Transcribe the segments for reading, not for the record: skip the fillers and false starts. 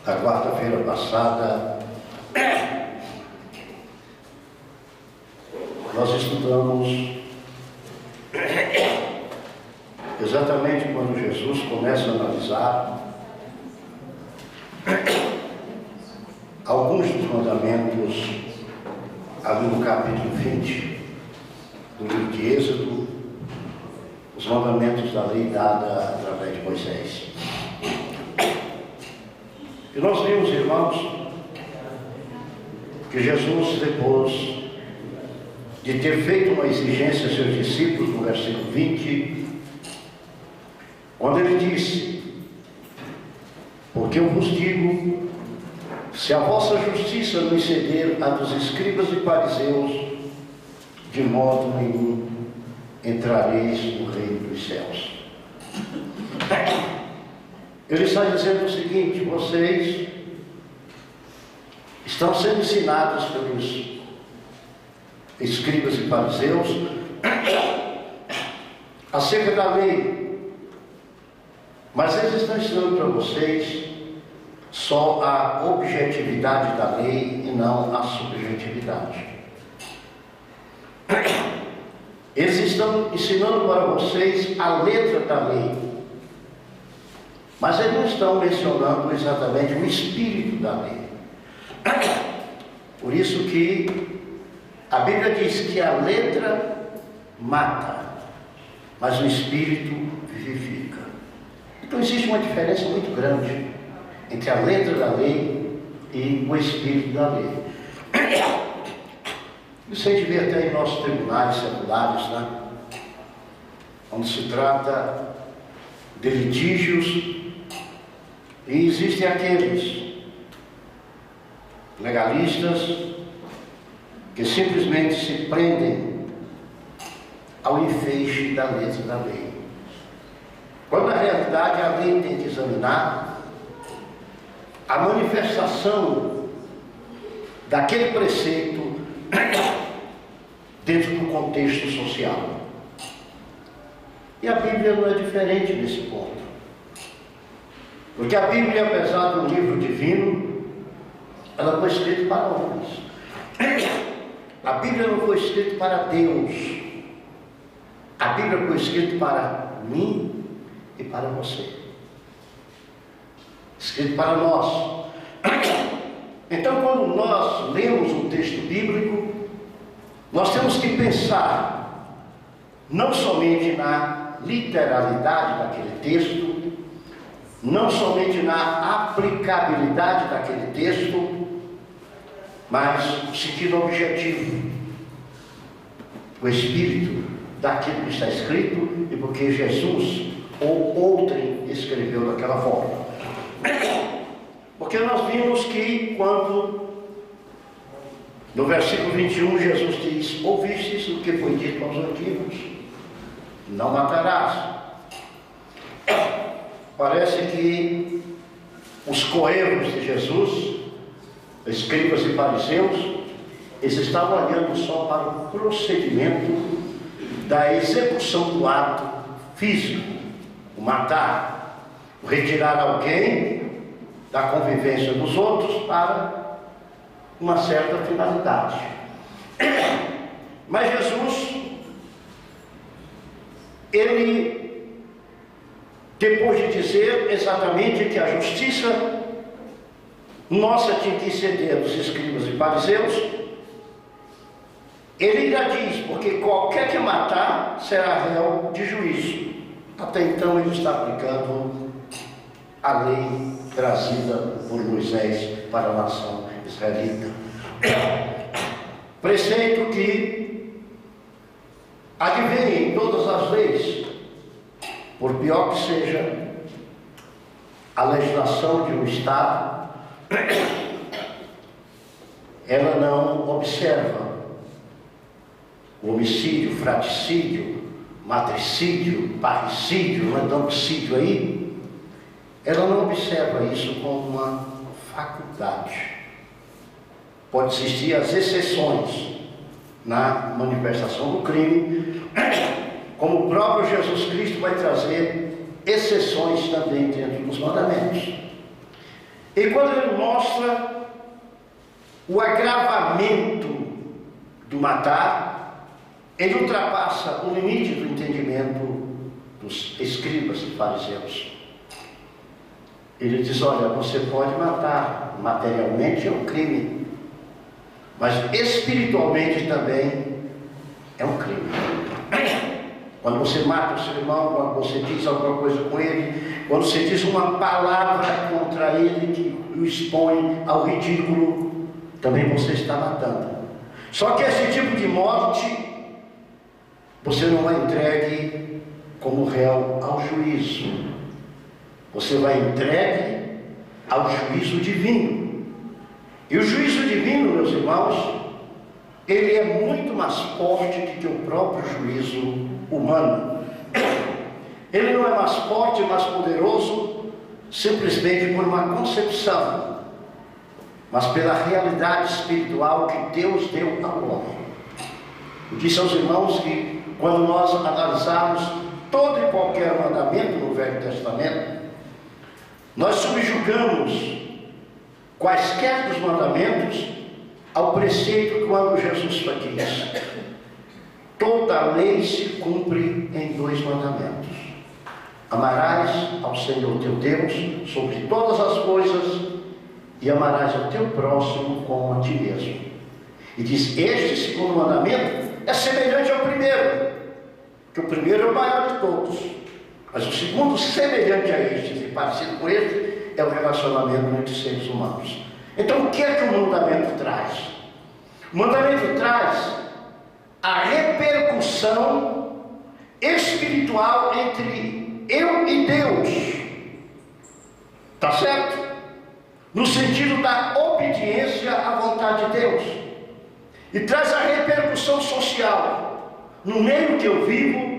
Na quarta-feira passada, nós estudamos exatamente quando Jesus começa a analisar alguns dos mandamentos ali no capítulo 20 do livro de Êxodo, os mandamentos da lei dada através de Moisés. E nós vimos, irmãos, que Jesus, depois de ter feito uma exigência a seus discípulos, no versículo 20, quando ele disse: porque eu vos digo, se a vossa justiça não exceder a dos escribas e fariseus, de modo nenhum entrareis no reino dos céus. Ele está dizendo o seguinte: vocês estão sendo ensinados pelos escribas e fariseus acerca da lei, mas eles estão ensinando para vocês só a objetividade da lei e não a subjetividade. Eles estão ensinando para vocês a letra da lei, mas eles não estão mencionando exatamente o espírito da lei. Por isso que a Bíblia diz que a letra mata, mas o espírito vivifica. Então existe uma diferença muito grande entre a letra da lei e o espírito da lei. Isso a gente vê até em nossos tribunais seculares, né? Onde se trata de litígios, e existem aqueles legalistas que simplesmente se prendem ao enfeixe da letra da lei, quando na realidade a lei tem que examinar a manifestação daquele preceito dentro do contexto social. E a Bíblia não é diferente nesse ponto, porque a Bíblia, apesar de um livro divino, ela foi escrita para homens. A Bíblia não foi escrita para Deus. A Bíblia foi escrita para mim e para você, escrito para nós. Então, quando nós lemos um texto bíblico, nós temos que pensar não somente na literalidade daquele texto, não somente na aplicabilidade daquele texto, mas no sentido objetivo, o espírito daquilo que está escrito e porque Jesus ou outrem escreveu daquela forma. Porque nós vimos que quando no versículo 21 Jesus diz: ouvistes o que foi dito aos antigos, não matarás. Parece que os coerros de Jesus, escribas e fariseus, eles estavam olhando só para o procedimento da execução do ato físico, o matar, o retirar alguém da convivência dos outros para uma certa finalidade. Mas Jesus, ele, depois de dizer exatamente que a justiça nossa tinha que exceder dos escribas e fariseus, ele ainda diz: porque qualquer que matar será réu de juízo. Até então ele está aplicando a lei trazida por Moisés para a nação israelita. Preceito que advém em todas as leis, por pior que seja a legislação de um Estado, ela não observa o homicídio, fratricídio, matricídio, parricídio, não é domicídio aí, ela não observa isso como uma faculdade. Pode existir as exceções na manifestação do crime, como o próprio Jesus Cristo vai trazer exceções também dentro dos mandamentos. E quando ele mostra o agravamento do matar, ele ultrapassa o limite do entendimento dos escribas e fariseus. Ele diz: olha, você pode matar, materialmente é um crime, mas espiritualmente também é um crime. Quando você mata o seu irmão, quando você diz alguma coisa com ele, quando você diz uma palavra contra ele que o expõe ao ridículo, também você está matando. Só que esse tipo de morte você não vai entregue como réu ao juízo. Você vai entregue ao juízo divino. E o juízo divino, meus irmãos, ele é muito mais forte do que o próprio juízo humano. Ele não é mais forte, mais poderoso, simplesmente por uma concepção, mas pela realidade espiritual que Deus deu ao homem. Eu disse aos irmãos que quando nós analisarmos todo e qualquer mandamento no Velho Testamento, nós subjugamos quaisquer dos mandamentos ao preceito quando Jesus diz: toda a lei se cumpre em 2 mandamentos: amarás ao Senhor teu Deus sobre todas as coisas e amarás ao teu próximo como a ti mesmo. E diz: este segundo mandamento é semelhante ao primeiro, que o primeiro é o maior de todos, mas o segundo, semelhante a este e parecido com este, é o relacionamento entre seres humanos. Então o que é que o mandamento traz? O mandamento traz a repercussão espiritual entre eu e Deus, tá certo? No sentido da obediência à vontade de Deus, e traz a repercussão social no meio que eu vivo,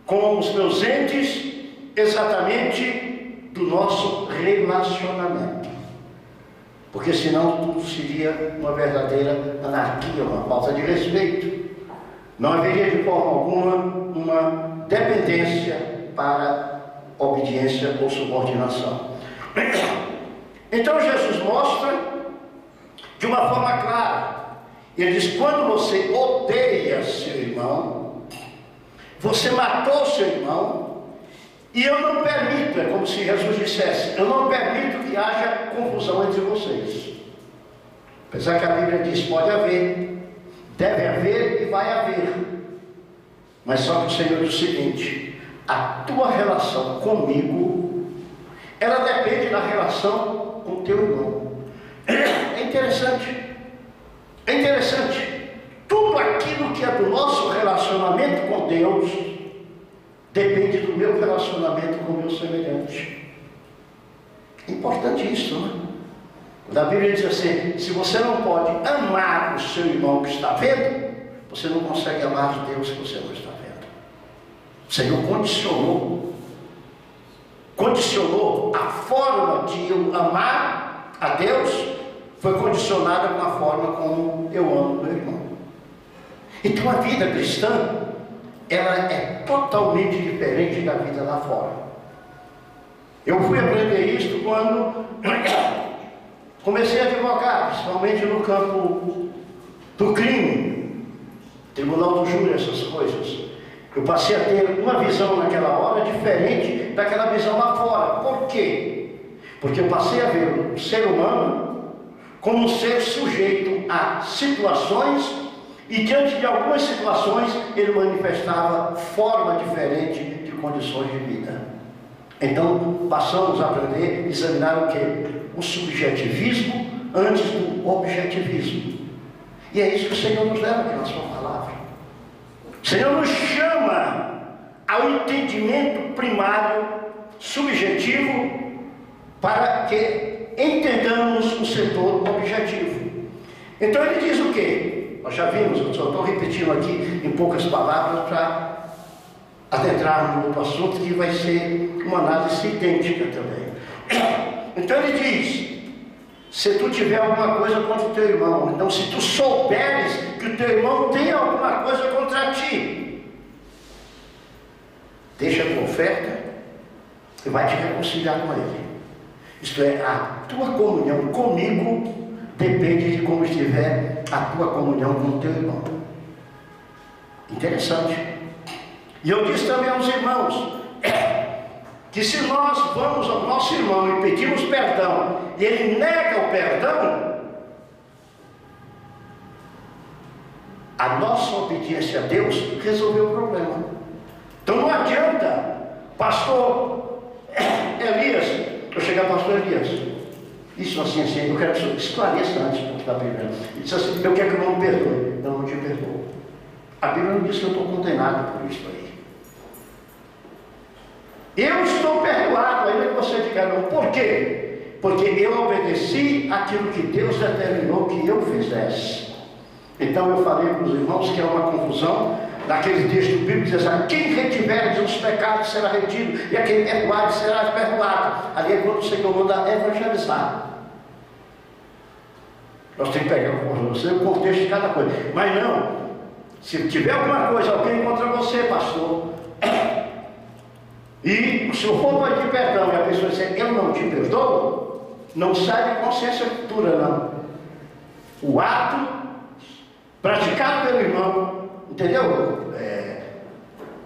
com os meus entes, exatamente do nosso relacionamento, porque senão tudo seria uma verdadeira anarquia, uma falta de respeito. Não haveria de forma alguma uma dependência para obediência ou subordinação. Então Jesus mostra de uma forma clara. Ele diz: quando você odeia seu irmão, você matou seu irmão, e eu não permito, é como se Jesus dissesse, eu não permito que haja confusão entre vocês. Apesar que a Bíblia diz: pode haver, deve haver e vai haver. Mas só que o Senhor diz o seguinte: a tua relação comigo, ela depende da relação com o teu irmão. É interessante. É interessante. Tudo aquilo que é do nosso relacionamento com Deus depende do meu relacionamento com o meu semelhante. É importante isso, não é? Quando a Bíblia diz assim: se você não pode amar o seu irmão que está vendo, você não consegue amar Deus que você não está vendo. O Senhor condicionou a forma de eu amar a Deus, foi condicionada com a forma como eu amo meu irmão. Então a vida cristã, ela é totalmente diferente da vida lá fora. Eu fui aprender isso quando comecei a advogar, principalmente no campo do crime, tribunal do júri, essas coisas. Eu passei a ter uma visão naquela hora diferente daquela visão lá fora. Por quê? Porque eu passei a ver o ser humano como um ser sujeito a situações, e diante de algumas situações ele manifestava forma diferente de condições de vida. Então passamos a aprender, examinar o quê? O subjetivismo antes do objetivismo. E é isso que o Senhor nos leva aqui na sua palavra. O Senhor nos chama ao entendimento primário, subjetivo, para que entendamos o setor objetivo. Então ele diz o quê? Nós já vimos, eu só estou repetindo aqui em poucas palavras para adentrar no outro assunto que vai ser uma análise idêntica também. Então ele diz: se tu tiver alguma coisa contra o teu irmão, então se tu souberes que o teu irmão tem alguma coisa contra ti, deixa a tua oferta e vai te reconciliar com ele. Isto é, a tua comunhão comigo depende de como estiver a tua comunhão com o teu irmão. Interessante. E eu disse também aos irmãos que se nós vamos ao nosso irmão e pedimos perdão e ele nega o perdão, a nossa obediência a Deus resolveu o problema. Então não adianta, pastor Elias, eu chegar ao pastor Elias, isso assim, eu quero que você esclareça antes de estar perdendo. Ele disse assim, eu quero que o irmão me perdoe. Eu não te perdoo. A Bíblia não diz que eu estou condenado por isso aí. Eu estou perdoado, ainda que você diga não. Por quê? Porque eu obedeci aquilo que Deus determinou que eu fizesse. Então eu falei para os irmãos que é uma confusão naquele texto bíblico que diz assim, quem retiver os pecados será retido, e a quem perdoar será perdoado. Ali é quando o Senhor manda evangelizar. Nós temos que pegar o contexto de cada coisa. Mas não, se tiver alguma coisa, alguém contra você, pastor, e o senhor for pedir perdão e a pessoa disser, eu não te perdoo, não sai de consciência futura, não. O ato praticado pelo irmão, entendeu,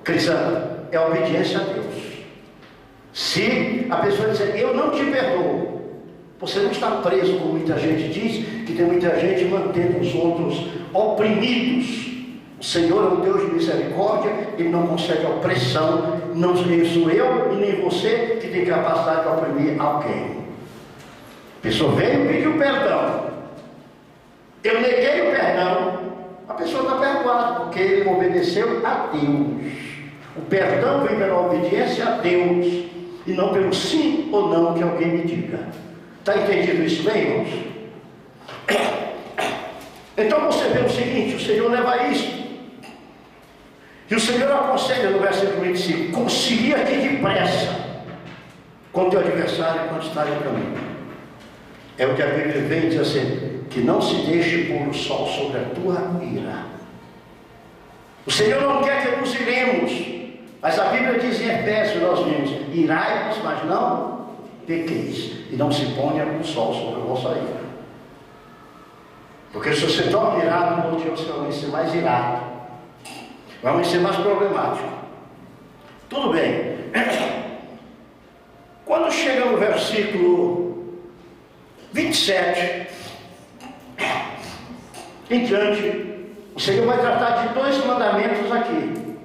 Crisana, é obediência a Deus. Se a pessoa disser, eu não te perdoo, você não está preso, como muita gente diz, que tem muita gente mantendo os outros oprimidos. O Senhor é um Deus de misericórdia, Ele não concede opressão, não sou eu e nem você que tem capacidade de oprimir alguém. A pessoa veio e pediu perdão, eu neguei o perdão, a pessoa está perdoada, porque ele obedeceu a Deus. O perdão vem pela obediência a Deus, e não pelo sim ou não que alguém me diga. Está entendido isso bem, irmãos? Então você vê o seguinte, o Senhor leva isso. E o Senhor aconselha no versículo 25, concilia-te depressa com teu adversário quando está no caminho. É o que a Bíblia vem e diz assim, que não se deixe pôr o sol sobre a tua ira. O Senhor não quer que nos iremos, mas a Bíblia diz em Efésios, nós vimos, irai-vos, mas não pequeis, e não se ponha o sol sobre a vossa ira. Porque se você torna irado, no outro dia você vai ser mais irado. Vai ser mais problemático. Tudo bem. Quando chega no versículo 27 em diante, o Senhor vai tratar de dois mandamentos aqui.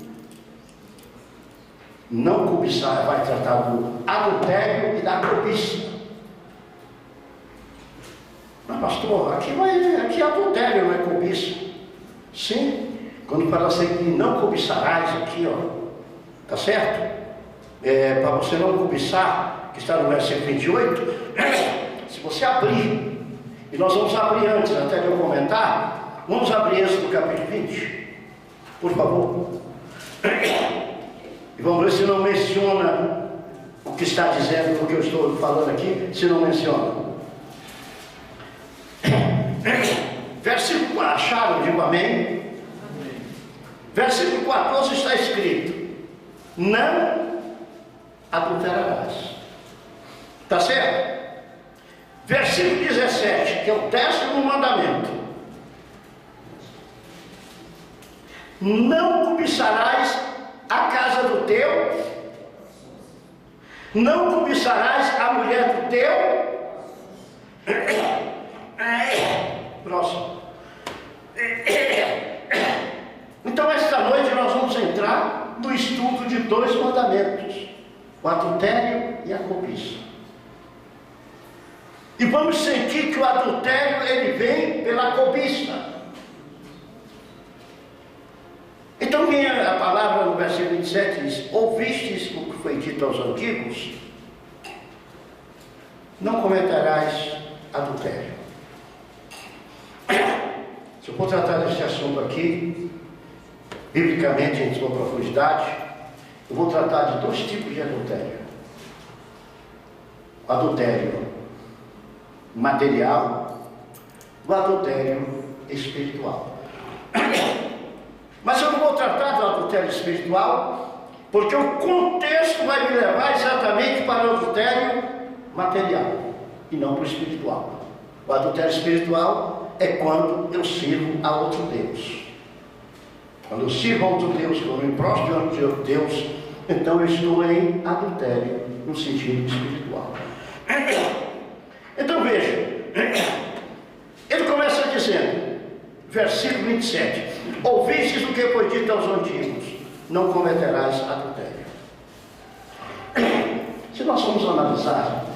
Não cobiçar, vai tratar do adultério e da cobiça. Mas pastor, aqui é adultério, não é cobiça. Sim. Quando fala assim que não cobiçarás aqui, ó, tá certo? Para você não cobiçar, que está no versículo 28, se você abrir, e nós vamos abrir antes, até de eu comentar, vamos abrir esse do capítulo 20, por favor. E vamos ver se não menciona o que está dizendo, o que eu estou falando aqui, se não menciona. Versículo 4, acharam? Digo amém. Versículo 14 está escrito, não adulterarás. Está certo? Versículo 17, que é o 10º mandamento. Não cobiçarás a casa do teu, não cobiçarás a mulher do teu. Próximo. Então esta noite nós vamos entrar no estudo de dois mandamentos, o adultério e a cobiça. E vamos sentir que o adultério ele vem pela cobiça. Então vem a palavra no versículo 27, diz, ouvistes o que foi dito aos antigos, não cometerás adultério. Se eu for tratar desse assunto aqui, biblicamente, em sua profundidade, eu vou tratar de dois tipos de adultério. O adultério material, o adultério espiritual. Mas eu não vou tratar do adultério espiritual, porque o contexto vai me levar exatamente para o adultério material e não para o espiritual. O adultério espiritual é quando eu sirvo a outro Deus. Quando eu sirvo a outro Deus, quando eu me prostro diante de outro Deus, então eu estou em adultério no sentido espiritual. Então veja, ele começa dizendo, versículo 27, ouvistes o que foi dito aos antigos, não cometerás adultério. Se nós formos analisar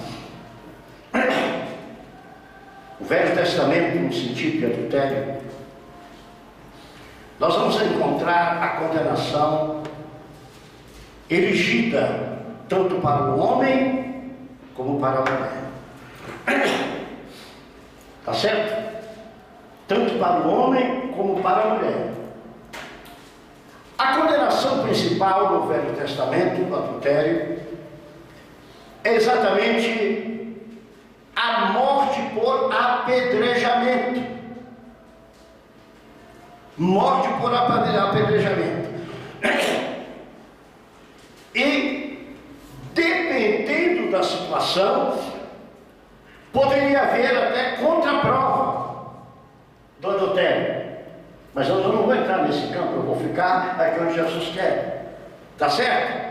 o Velho Testamento no sentido de adultério, nós vamos encontrar a condenação erigida tanto para o homem como para a mulher. Tá certo? Tanto para o homem como para a mulher. A condenação principal do Velho Testamento, do adultério, é exatamente a morte por apedrejamento. Morte por apedrejamento. E, dependendo da situação, poderia haver até contraprova do adultério. Mas eu não vou entrar nesse campo, eu vou ficar aqui onde Jesus quer. Tá certo?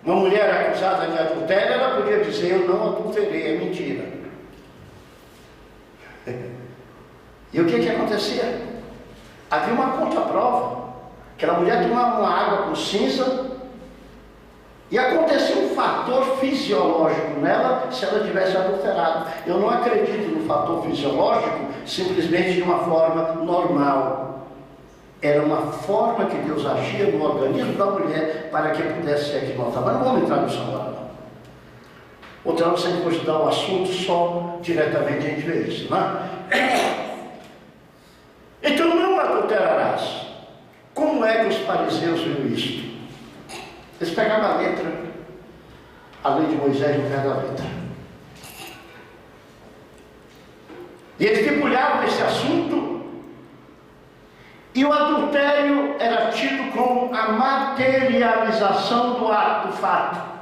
Uma mulher acusada de adultério, ela podia dizer, eu não adulterei, é mentira. E o que acontecia? Havia uma contraprova. Aquela mulher tomava uma água com cinza e acontecia um fator fisiológico nela se ela tivesse adulterado. Eu não acredito no fator fisiológico simplesmente de uma forma normal. Era uma forma que Deus agia no organismo da mulher para que pudesse ser aqui notado. Mas não vamos entrar nisso agora, não. Outra hora, você depois de dar o assunto, só diretamente a gente vê isso, não é? Então, não adulterarás. Como é que os fariseus viram isto? Eles pegavam a letra, a lei de Moisés no pé da letra. E eles debulhavam esse assunto. E o adultério era tido como a materialização do ato, do fato.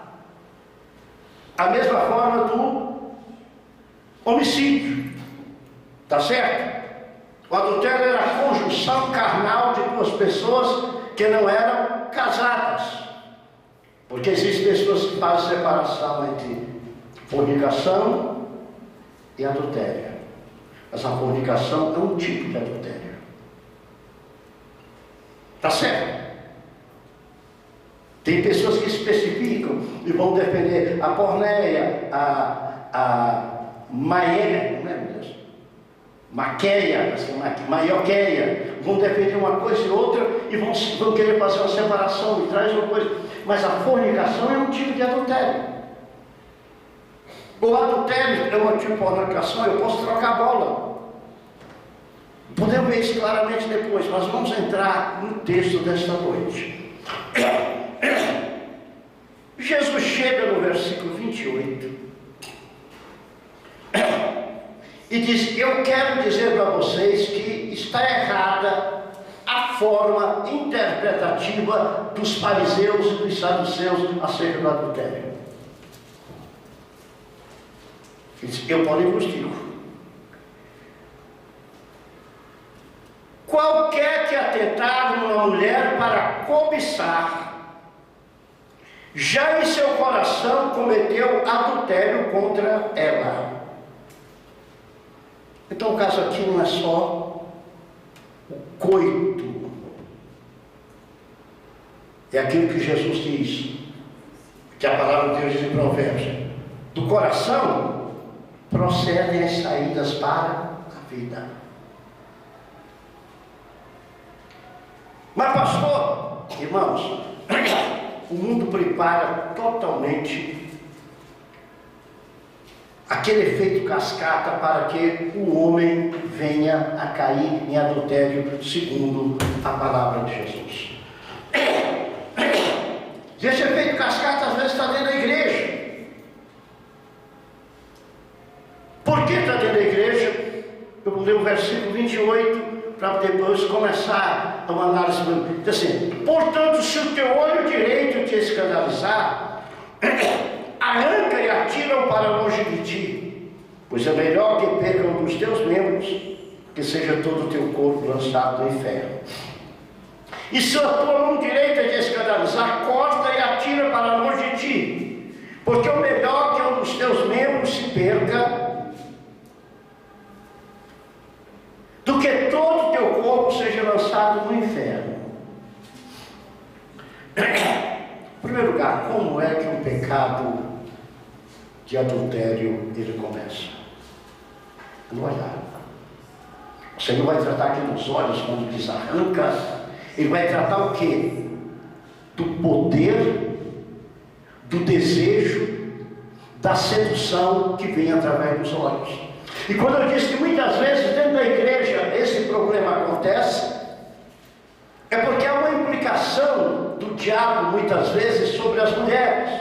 A mesma forma do homicídio. Tá certo? O adultério era a conjunção carnal de duas pessoas que não eram casadas. Porque existem pessoas que fazem separação entre fornicação e adultério. Mas a fornicação é um tipo de adultério. Tá certo? Tem pessoas que especificam e vão defender a porneia, a maia, não é, meu Deus? Maqueia, maioqueia, vão defender uma coisa e outra e vão querer fazer uma separação e traz uma coisa. Mas a fornicação é um tipo de adultério. O adultério é um tipo de fornicação, eu posso trocar a bola. Podemos ver isso claramente depois, mas vamos entrar no texto desta noite. Jesus chega no versículo 28 e diz, eu quero dizer para vocês que está errada a forma interpretativa dos fariseus e dos saduceus acerca do adultério. Ele diz, eu porém vos digo, qualquer que atentar numa mulher para cobiçar, já em seu coração cometeu adultério contra ela. Então o caso aqui não é só o coito, é aquilo que Jesus diz, que a palavra de Deus diz em Provérbios, do coração procedem as saídas para a vida. Mas pastor, irmãos, o mundo prepara totalmente aquele efeito cascata para que o homem venha a cair em adultério, segundo a palavra de Jesus. Esse efeito cascata às vezes está dentro da igreja. Por que está dentro da igreja? Eu vou ler o versículo 28 para depois começar uma análise. Diz assim, portanto, se o teu olho direito te escandalizar, arranca e atira-o para longe de ti, pois é melhor que perca um dos teus membros, que seja todo o teu corpo lançado no inferno. E se a tua mão direita te escandalizar, corta e atira para longe de ti, porque é melhor que um dos teus membros se perca, do que todo o teu corpo seja lançado no inferno. Em primeiro lugar, como é que um pecado de adultério ele começa? No olhar. Você não vai tratar aqui nos olhos quando diz arranca. Ele vai tratar o quê? Do poder, do desejo, da sedução que vem através dos olhos. E quando eu disse que muitas vezes dentro da igreja esse problema acontece, é porque há uma implicação do diabo muitas vezes sobre as mulheres.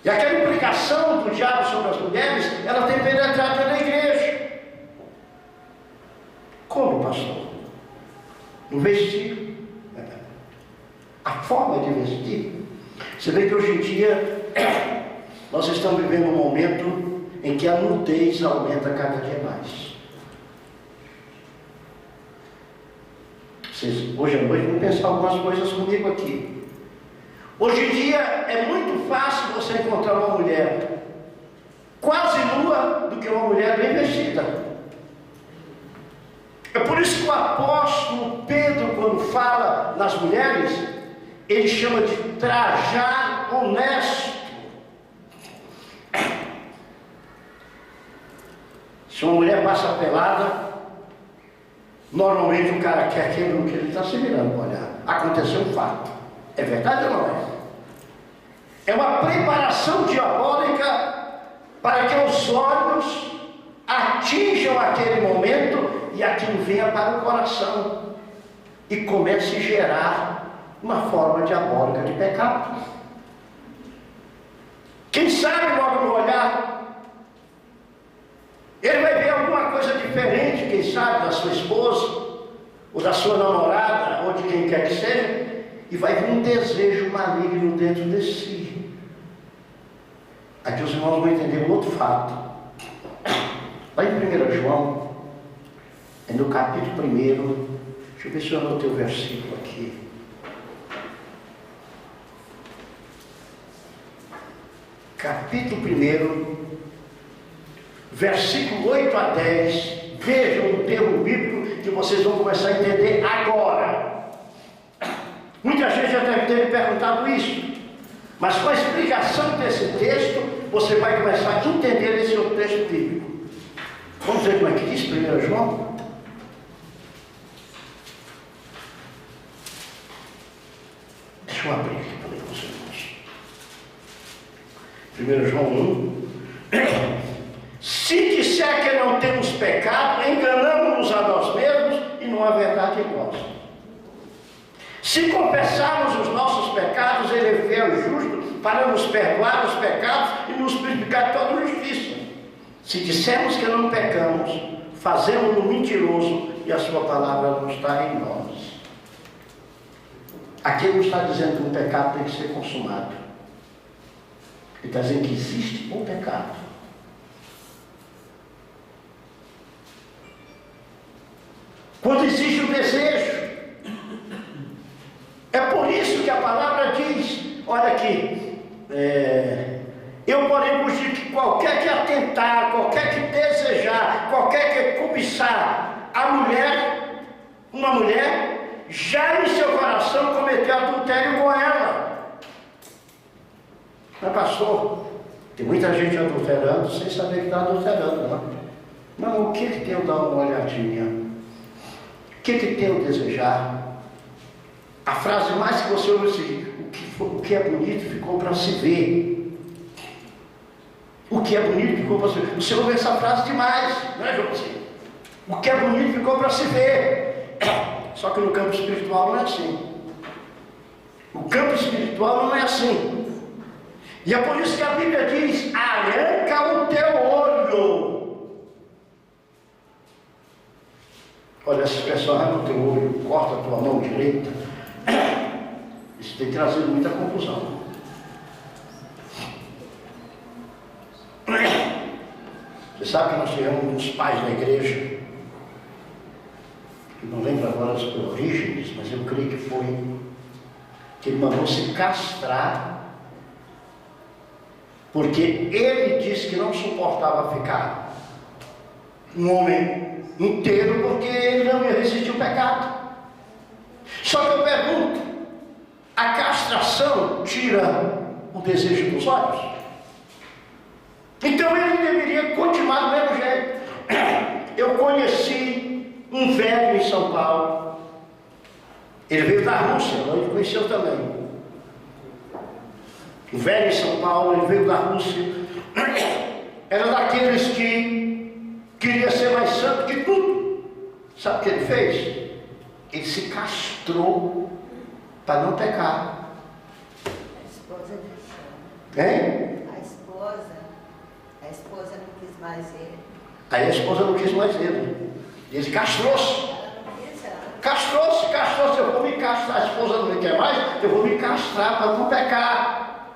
E aquela implicação do diabo sobre as mulheres, ela tem penetrado na igreja. Como, pastor? No vestir. A forma de vestir. Você vê que hoje em dia nós estamos vivendo um momento em que a nudez aumenta cada dia mais. Vocês, hoje à noite, vão pensar algumas coisas comigo aqui. Hoje em dia é muito fácil você encontrar uma mulher quase nua do que uma mulher bem vestida. É por isso que o apóstolo Pedro, quando fala nas mulheres, ele chama de trajar honesto. Se uma mulher passa pelada, normalmente o cara quer aquilo que ele está se mirando para olhar. Aconteceu um fato. É verdade ou não é? É uma preparação diabólica para que os olhos atinjam aquele momento e aquilo venha para o coração e comece a gerar uma forma diabólica de pecado. Quem sabe logo no olhar, ele vai ver alguma coisa diferente, quem sabe, da sua esposa, ou da sua namorada, ou de quem quer que seja, e vai vir um desejo maligno dentro de si. Aqui os irmãos vão entender um outro fato. Lá em 1 João, no capítulo 1, deixa eu ver se eu anotei o versículo aqui. Capítulo 1, versículo 8 a 10. Vejam o termo bíblico que vocês vão começar a entender agora. Muita gente já deve ter me perguntado isso, mas com a explicação desse texto, você vai começar a entender esse outro texto bíblico. Vamos ver como é que diz 1 João? Deixa eu abrir aqui para ler com os irmãos. 1 João 1. Se disser que não temos pecado, enganamos-nos a nós mesmos e não há verdade em nós. Se confessarmos os nossos pecados, Ele é fiel e justo para nos perdoar os pecados e nos purificar de toda justiça. Se dissermos que não pecamos, fazemos-no mentiroso e a sua palavra não está em nós. Aqui ele não está dizendo que um pecado tem que ser consumado. Ele está dizendo que existe um pecado. Quando existe o desejo. É por isso que a palavra diz, olha aqui, eu porém vos digo que qualquer que atentar, qualquer que desejar, qualquer que cobiçar a mulher, uma mulher, já em seu coração cometeu adultério com ela. Mas pastor, tem muita gente adulterando sem saber que está adulterando, não? Mas o que tem o dar uma olhadinha? O que tem o desejar? A frase mais que você ouve assim, o que é bonito ficou para se ver. O que é bonito ficou para se ver. Você ouve essa frase demais, não é, João? O que é bonito ficou para se ver. Só que no campo espiritual não é assim. O campo espiritual não é assim. E é por isso que a Bíblia diz, arranca o teu olho. Olha, essa expressão, arranca o teu olho, corta a tua mão direita. Isso tem trazido muita confusão. Você sabe que nós tivemos uns pais na igreja, que não lembro agora as origens, mas eu creio que foi, que ele mandou se castrar, porque ele disse que não suportava ficar um homem inteiro, porque ele não ia resistir ao pecado. Só que eu pergunto, a castração tira o desejo dos olhos? Então ele deveria continuar do mesmo jeito. Eu conheci um velho em São Paulo, ele veio da Rússia, ele conheceu também. O velho em São Paulo, ele veio da Rússia, era daqueles que queria ser mais santo que tudo. Sabe o que ele fez? Ele se castrou para não pecar. A esposa deixou. Hein? A esposa não quis mais ele. Aí a esposa não quis mais ele. Ele castrou-se. Ela não quis, ela. Castrou-se. Eu vou me castrar. A esposa não me quer mais, eu vou me castrar para não pecar.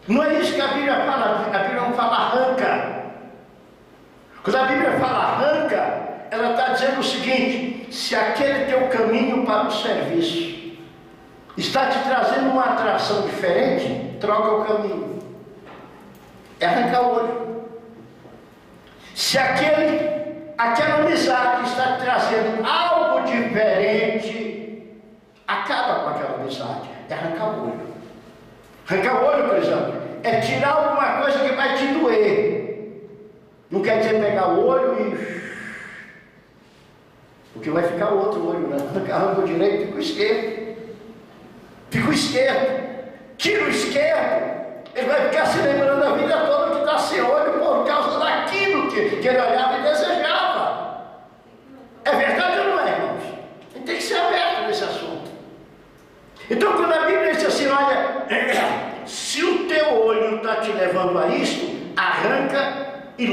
Não é isso que a Bíblia fala. A Bíblia não fala arranca. Quando a Bíblia fala arranca, ela está dizendo o seguinte: se aquele teu caminho para o serviço está te trazendo uma atração diferente, troca o caminho. É arrancar o olho. Se aquela amizade está te trazendo algo diferente, acaba com aquela amizade. É arrancar o olho. Arrancar o olho, por exemplo, é tirar alguma coisa que vai te doer. Não quer dizer pegar o olho e... porque vai ficar o outro olho, né? Arranca o direito, fica o esquerdo. Fica o esquerdo. Tira o esquerdo. Ele vai ficar se lembrando a vida toda que está sem olho por causa daquilo que ele olhava e desejava. É verdade ou não é, irmãos? A gente tem que ser aberto nesse assunto. Então, quando a Bíblia diz assim, olha, se o teu olho está te levando a isto, arranca e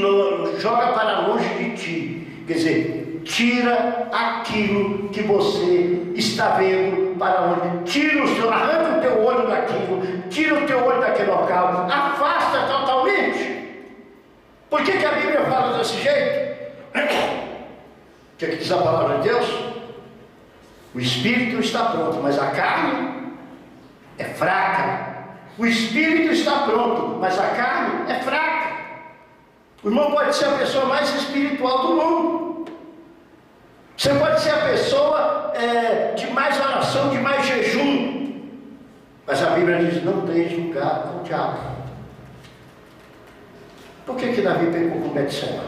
joga para longe de ti. Quer dizer, tira aquilo que você está vendo para onde. Arranca o teu olho daquilo, tira o teu olho daquele local, afasta totalmente. Por que a Bíblia fala desse jeito? O que diz a palavra de Deus? O espírito está pronto, mas a carne é fraca. O espírito está pronto, mas a carne é fraca. O irmão pode ser a pessoa mais espiritual do mundo. Você pode ser a pessoa de mais oração, de mais jejum. Mas a Bíblia diz, não deixe lugar ao diabo. Por que Davi pegou com Betseba?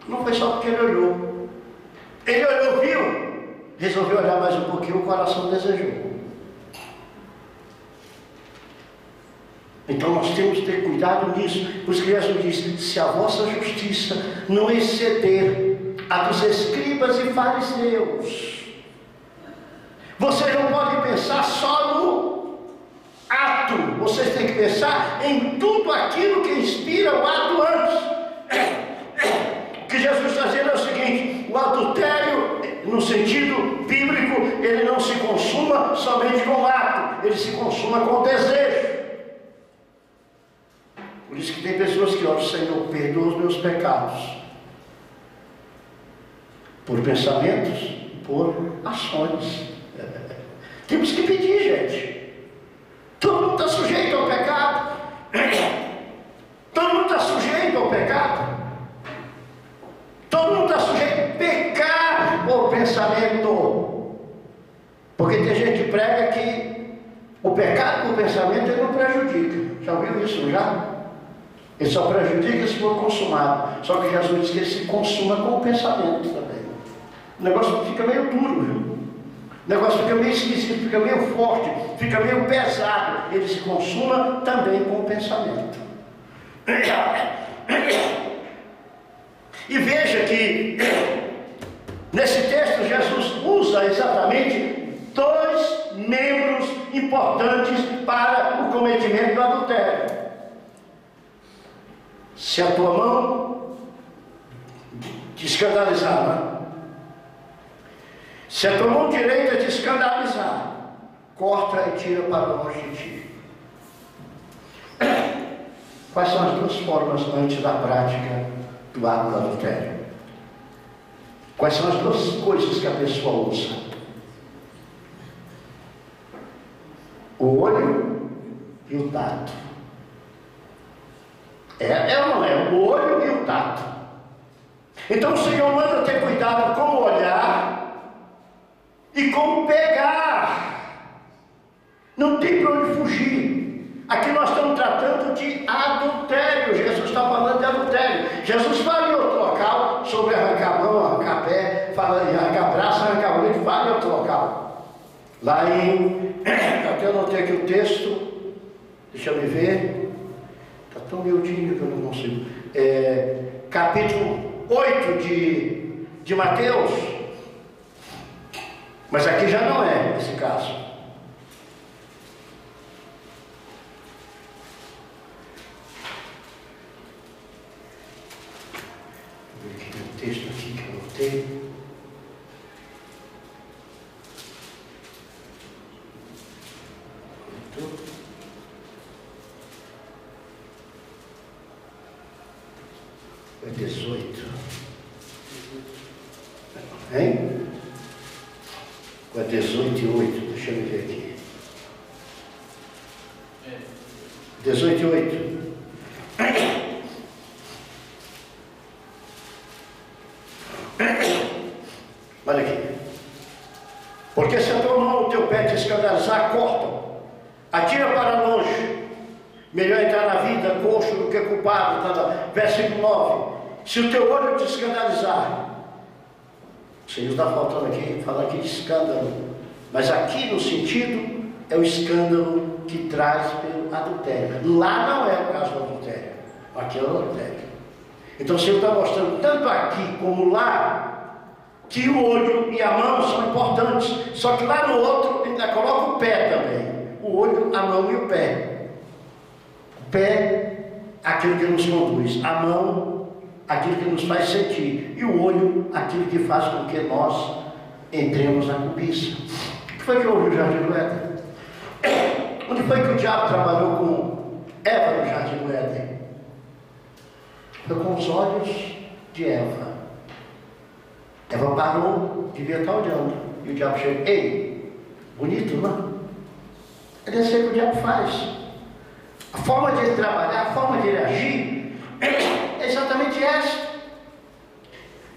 Não foi só porque ele olhou. Ele olhou, viu? Resolveu olhar mais um pouquinho, o coração desejou. Então nós temos que ter cuidado nisso. Por isso que Jesus disse, se a vossa justiça não exceder a dos escribas e fariseus, vocês não podem pensar só no ato, vocês têm que pensar em tudo aquilo que inspira o ato antes. O que Jesus está dizendo é o seguinte: o adultério, no sentido bíblico, ele não se consuma somente com o ato, ele se consuma com o desejo. Por isso que tem pessoas que oram, Senhor, perdoa os meus pecados, por pensamentos, por ações. Temos que pedir, gente. Todo mundo está sujeito ao pecado. Todo mundo está sujeito ao pecado. Todo mundo está sujeito a pecar por pensamento. Porque tem gente que prega que o pecado por pensamento ele não prejudica. Já ouviu isso, já? Ele só prejudica se for consumado. Só que Jesus diz que ele se consuma com o pensamento também. O negócio fica meio duro, viu? O negócio fica meio esquisito, fica meio forte, fica meio pesado. Ele se consuma também com o pensamento. E veja que nesse texto Jesus usa exatamente dois membros importantes para o cometimento do adultério. Se a tua mão te escandalizar, né? Se a tua mão direita te escandalizar, corta e tira para longe de ti. Quais são as duas formas antes da prática do ato do adultério? Quais são as duas coisas que a pessoa usa? O olho e o tato. É ou não é? O olho e o tato. Então o Senhor manda ter cuidado com o olhar e com o pegar. Não tem para onde fugir. Aqui nós estamos tratando de adultério. Jesus está falando de adultério. Jesus fala em outro local sobre arrancar a mão, arrancar pé, fala em arrancar braço, arrancar o olho, fala em outro local. Lá em, até eu anotei aqui o texto, deixa eu me ver, está tão miudinho que eu não consigo. Capítulo 8 de Mateus, mas aqui já não é esse caso. Vou ver aqui o texto aqui que eu anotei. É 18. Hein? É 18 e 8. Deixa eu ver aqui. 18 e 8. Olha aqui. Porque se a tua mão ou o teu pé te escandalizar, corta. Atira para longe. Melhor entrar na vida coxo do que culpado. Versículo 9. Se o teu olho te escandalizar, o Senhor está falando aqui, falando aqui de escândalo, mas aqui no sentido é o escândalo que traz pelo adultério. Lá não é o caso do adultério, aqui é o adultério. Então o Senhor está mostrando tanto aqui como lá que o olho e a mão são importantes, só que lá no outro ainda coloca o pé também, o olho, a mão e o pé. O pé, aquilo que nos conduz, a mão, aquilo que nos faz sentir, e o olho, aquilo que faz com que nós entremos na cobiça. O que foi que houve no Jardim do Éden? Onde foi que o diabo trabalhou com Eva no Jardim do Éden? Foi com os olhos de Eva. Eva parou, devia estar olhando, e o diabo chegou, ei, bonito, não? É desse que o diabo faz. A forma de ele trabalhar, a forma de ele agir, é exatamente essa.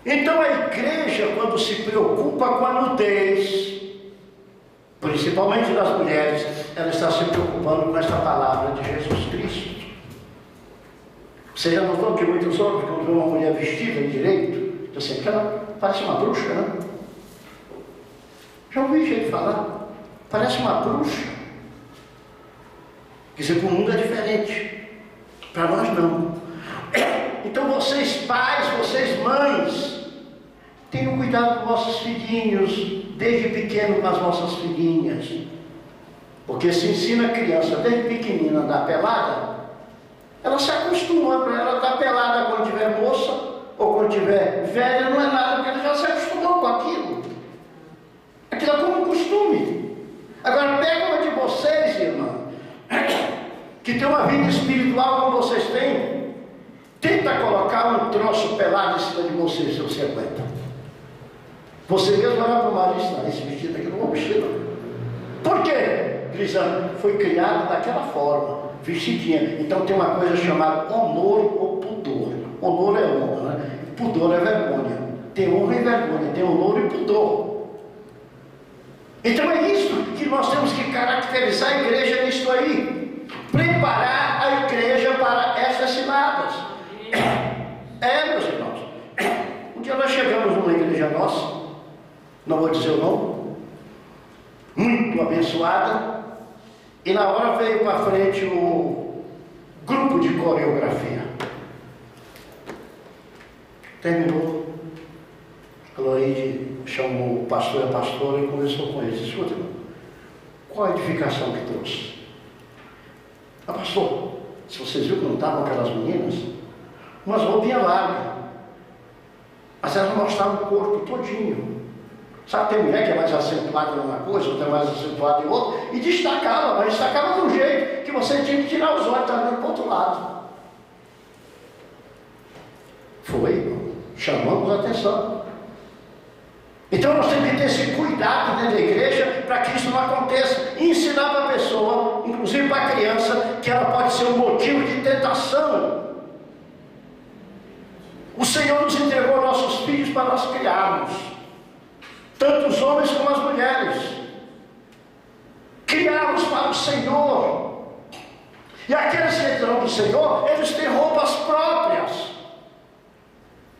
Então a igreja, quando se preocupa com a nudez, principalmente das mulheres, ela está se preocupando com essa palavra de Jesus Cristo. Você já notou que muitos homens, quando vê uma mulher vestida direito, dizem assim, ela parece uma bruxa, né? Já ouvi gente falar, parece uma bruxa. Quer dizer, para o mundo é diferente, para nós não. Então vocês pais, vocês mães, tenham cuidado com vossos filhinhos, desde pequeno com as vossas filhinhas. Porque se ensina a criança desde pequenina a andar pelada, ela se acostuma para ela estar pelada quando tiver moça, ou quando tiver velha, não é nada, porque ela já se acostumou com aquilo. Aquilo é como um costume. Agora pega uma de vocês, irmã, que tem uma vida espiritual como vocês têm, tenta colocar um troço pelado em cima de você, se você aguenta. Você mesmo vai para o marido e diz, não, esse vestido aqui não vou vestir não. Por quê? Grisando, foi criado daquela forma, vestidinha. Então tem uma coisa chamada honor ou pudor. Honor é honra, né? Pudor é vergonha. Tem honra e vergonha, tem honor e pudor. Então é isso que nós temos que caracterizar a igreja nisso aí. Preparar a igreja para essas ciladas. Meus irmãos. Um dia nós chegamos numa igreja nossa, não vou dizer o nome, muito abençoada, e na hora veio para frente o grupo de coreografia. Terminou, a Loide chamou o pastor e a pastora e conversou com eles. Escuta, irmão, qual a edificação que trouxe? Pastor, se vocês viram que não estavam aquelas meninas, umas roupinhas largas, mas elas mostravam o corpo todinho. Sabe, tem mulher que é mais acentuada em uma coisa, outra é mais acentuada em outra, e destacava, mas destacava de um jeito que você tinha que tirar os olhos e estar olhando para o outro lado. Foi, chamamos a atenção. Então nós temos que ter esse cuidado dentro da igreja para que isso não aconteça. E ensinar para a pessoa, inclusive para a criança, que ela pode ser um motivo de tentação. O Senhor nos entregou nossos filhos para nós criarmos, tanto os homens como as mulheres. Criá-los para o Senhor. E aqueles que entram do Senhor, eles têm roupas próprias.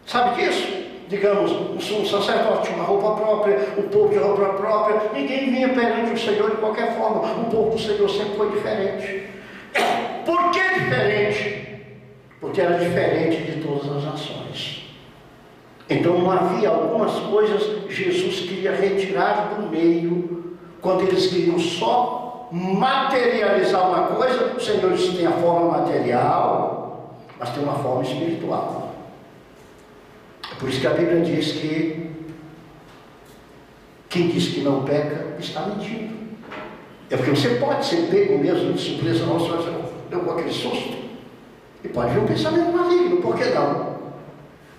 Sabe disso? Digamos, um sacerdote tinha uma roupa própria, o povo tinha roupa própria, ninguém vinha perante o Senhor de qualquer forma. O povo do Senhor sempre foi diferente. Por que diferente? Porque era diferente de todas as nações. Então não havia algumas coisas que Jesus queria retirar do meio. Quando eles queriam só materializar uma coisa, o Senhor disse: tem a forma material, mas tem uma forma espiritual. É por isso que a Bíblia diz que quem diz que não peca está mentindo. É porque você pode ser pego mesmo de surpresa, não, só deu com aquele susto. E pode vir um pensamento maligno, por que não?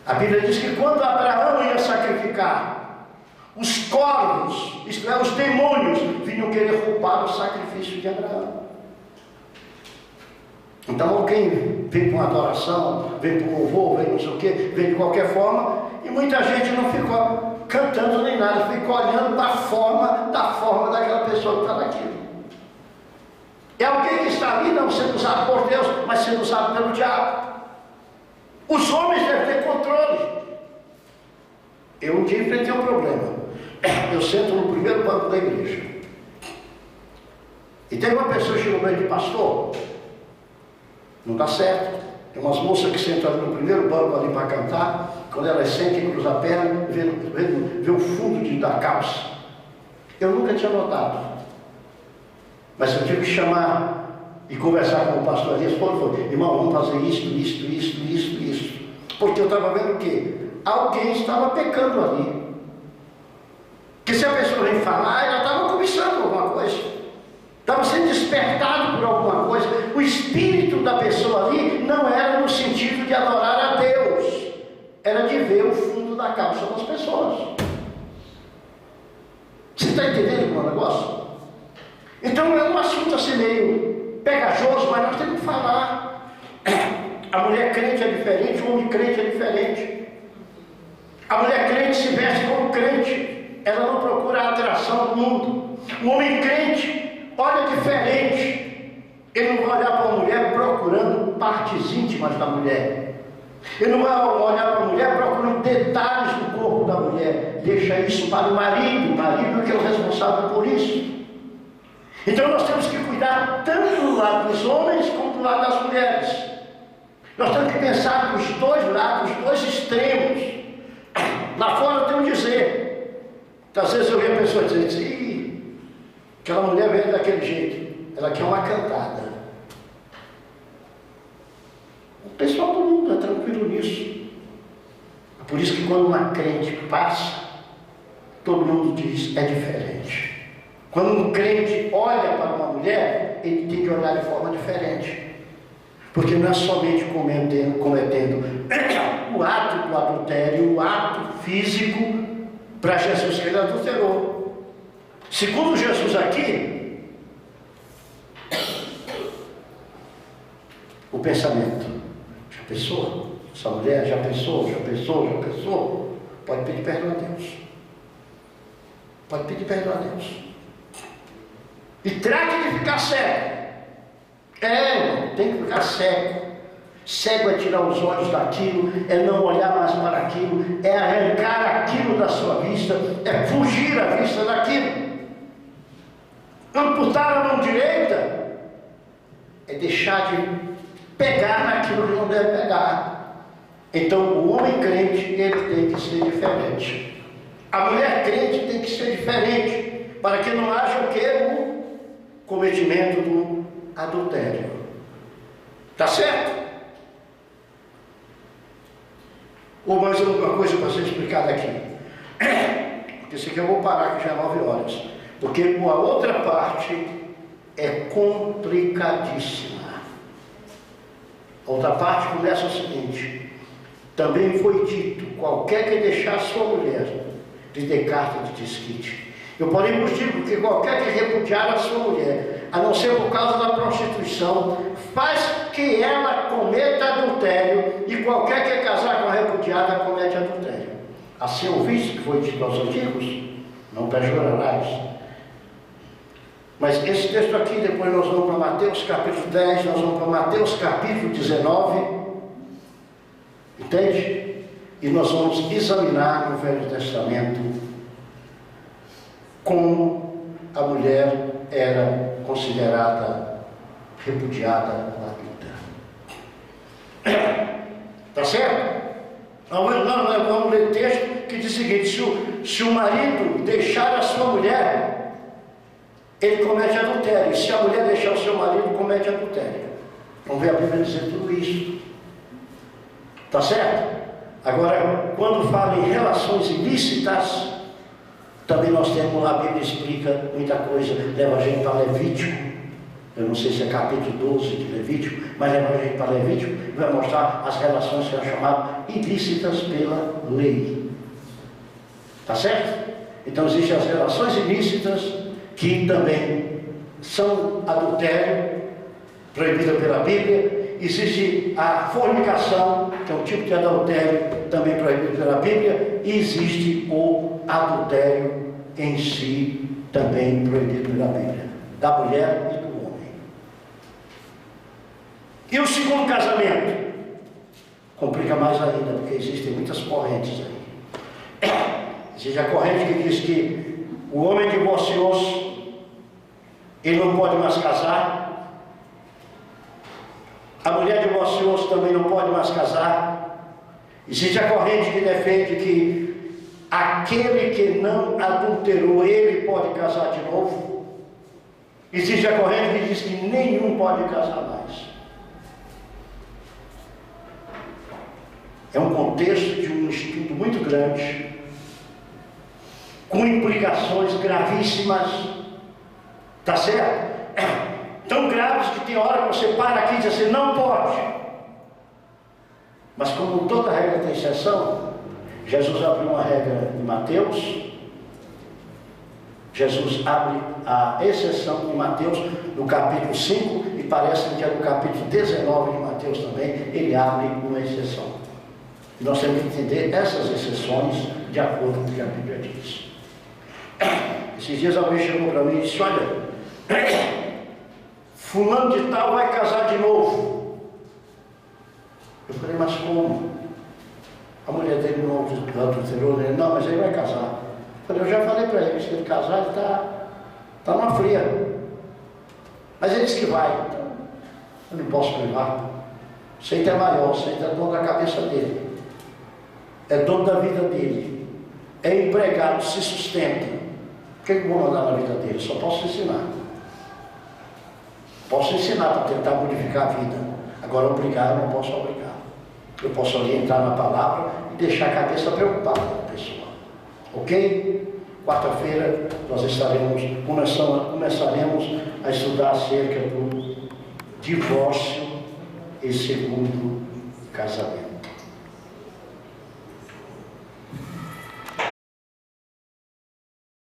A Bíblia diz que quando Abraão ia sacrificar, os corvos, isto é, os demônios, vinham querer roubar o sacrifício de Abraão. Então alguém vem com adoração, vem com louvor, vem não sei o que, vem de qualquer forma, e muita gente não ficou cantando nem nada, ficou olhando da forma daquela pessoa que está naquilo. É alguém que está ali não sendo usado por Deus, mas sendo usado pelo diabo. Os homens devem ter controle. Eu um dia enfrentei um problema. Eu sento no primeiro banco da igreja. E tem uma pessoa que chegou para mim: pastor, não dá certo. Tem umas moças que sentam ali no primeiro banco ali para cantar. Quando elas sentam e cruzam a perna, vê o fundo da calça. Eu nunca tinha notado. Mas eu tive que chamar e conversar com o pastor ali. Falou: irmão, vamos fazer isso. Porque eu estava vendo o quê? Alguém estava pecando ali. Porque se a pessoa vem falar, ela estava cobiçando alguma coisa, estava sendo despertado por alguma coisa. O espírito da pessoa ali não era no sentido de adorar a Deus, era de ver o fundo da calça das pessoas. Você está entendendo o negócio? Então é um assunto assim meio pegajoso, mas nós temos que falar. A mulher crente é diferente, o homem crente é diferente. A mulher crente se veste como crente, ela não procura a atração do mundo. O homem crente olha diferente, ele não vai olhar para a mulher procurando partes íntimas da mulher. Ele não vai olhar para a mulher procurando detalhes do corpo da mulher. Deixa isso para o marido que é o responsável por isso. Então nós temos que cuidar tanto do lado dos homens como do lado das mulheres. Nós temos que pensar nos dois lados, os dois extremos. Lá fora eu tenho que dizer. Às vezes eu vi a pessoa dizer assim: aquela mulher veio daquele jeito, ela quer uma cantada. O pessoal do mundo é tranquilo nisso. É por isso que quando uma crente passa, todo mundo diz: é diferente. Quando um crente olha para uma mulher, ele tem que olhar de forma diferente. Porque não é somente cometendo o ato do adultério, o ato físico. Para Jesus que ele adulterou. Segundo Jesus aqui, o pensamento: já pensou? Essa mulher já pensou? Pode pedir perdão a Deus. Pode pedir perdão a Deus. E trate de ficar cego. Irmão, tem que ficar cego. Cego é tirar os olhos daquilo, é não olhar mais para aquilo, é arrancar aquilo da sua vista, é fugir a vista daquilo. Amputar a mão direita é deixar de pegar naquilo que não deve pegar. Então o homem crente, ele tem que ser diferente. A mulher crente tem que ser diferente, para que não haja o que? O cometimento do adultério. Tá certo? Ou mais alguma coisa para ser explicada aqui? Porque isso aqui eu vou parar, que já é 9 horas. Porque a outra parte é complicadíssima. A outra parte começa o seguinte: também foi dito: qualquer que deixar sua mulher, lhe dê carta de desquite. Eu, porém, vos digo que qualquer que repudiar a sua mulher, a não ser por causa da prostituição, faz que ela cometa adultério, e qualquer que casar com a repudiada comete adultério. Assim ouviste que foi dito aos antigos: não pejorarás. Mas esse texto aqui, depois nós vamos para Mateus capítulo 10, nós vamos para Mateus capítulo 19, entende? E nós vamos examinar no Velho Testamento como a mulher era considerada repudiada na Bíblia. Tá certo? Vamos ler texto que diz o seguinte: se o marido deixar a sua mulher, ele comete adultério. E se a mulher deixar o seu marido, comete adultério. Vamos ver a Bíblia dizer tudo isso. Tá certo? Agora, quando fala em relações ilícitas, também nós temos, a Bíblia explica muita coisa, leva a gente para Levítico. Eu não sei se é capítulo 12 de Levítico, mas leva a gente para Levítico e vai mostrar as relações que são chamadas ilícitas pela lei. Tá certo? Então existem as relações ilícitas, que também são adultério, proibida pela Bíblia. Existe a fornicação, que é um tipo de adultério, também proibido pela Bíblia. E existe o adultério em si, também proibido pela Bíblia, da mulher e do homem. E o segundo casamento? Complica mais ainda, porque existem muitas correntes aí. Existe a corrente que diz que o homem divorciou-se, ele não pode mais casar. A mulher divorciou-se, também não pode mais casar. Existe a corrente que defende que aquele que não adulterou, ele pode casar de novo. Existe a corrente que diz que nenhum pode casar mais. É um contexto de um estudo muito grande, com implicações gravíssimas, tá certo? Tão graves que tem hora que você para aqui e diz assim: não pode. Mas como toda regra tem exceção, Jesus abriu uma regra em Mateus, Jesus abre a exceção em Mateus no capítulo 5, e parece que é no capítulo 19 de Mateus também, ele abre uma exceção. E nós temos que entender essas exceções de acordo com o que a Bíblia diz. Esses dias alguém chegou para mim e disse: olha, fulano de tal vai casar de novo. Eu falei: mas como? A mulher dele não adulterou, ele: não, mas ele vai casar. Eu falei: eu já falei para ele, se ele casar, ele está numa fria. Mas ele disse que vai. Então, eu não posso privar. Você é maior, você é dono da cabeça dele, é dono da vida dele, é empregado, se sustenta. O que eu vou mandar na vida dele? Só posso ensinar. Posso ensinar para tentar modificar a vida. Agora, obrigar, eu não posso obrigar. Eu posso orientar na palavra e deixar a cabeça preocupada da pessoa. Ok? Quarta-feira nós começaremos a estudar acerca do divórcio e segundo casamento.